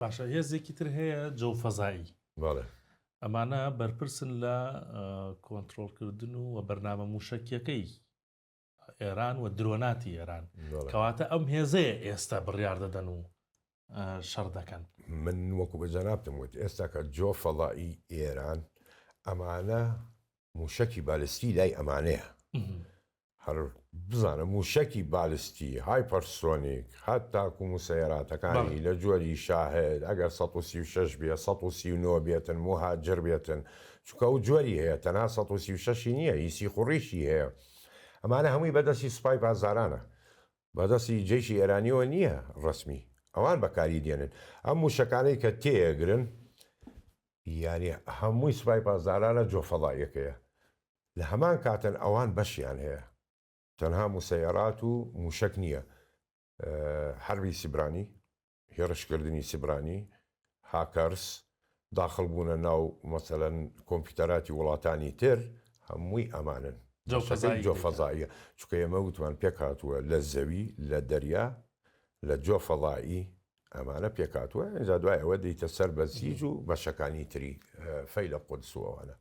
باشە هێزێکی تر هەیە جەو فەزایی بەڵێ ئەمانە بەرپرسن لە کۆنتترۆلکردن و بەرنامە موشکیەکەی ئێران و درۆناتی ئێران کەواتە ئەم هێزەیە ئێستا بڕیار دەدەن و شەڕ دەکەن. من وەکو بە جەنابتم وت ئێستا کە جۆ فەڵائی ئێران ئەمانە موشکی بالستی لای ئەمانەیە هەر بزانە موشکی بالستی هایپەرسۆنیک هەت تاکو موسەیاراتەکانی لە جۆری شاهد ئەگەر 136 بێ 139 بێتن مهاجر بێتن چکە ئەو جۆری هەیە تەنها 136 نییە هیسی خوڕیشی هەیە ئەمانە هەمووی بەدەستی سوپای بازارانە بەدەستی جێشی ئێرانیەوە نییە ڕسمی ئەوان بەکاری دێنن ئەم موشەکانەی کە تێگرن یاری هەمووی سوپای بازارانە جۆفەڵایەکەیە لە هەمان کاتن ئەوان بەشیان هەیە تەنها موسەیارات و موشک نییە هەربی سیبرانی هێڕشکردنی سیبرانی هاکەرس داخڵبوونە ناو مەسەلەن کۆمپیوتەراتی وڵاتانی تر هەمووی ئەمانن جۆ فەزاییە چکە ئێمە وتوان پێک هاتووە لە زەوی لە دەریا لە جۆ فەڵایی ئەمانە پێکاتوە ئەجا دوای ئەوە دەیتە سەر بە زیج و بەشەکانی تری فەی لە قودس و ئەوانە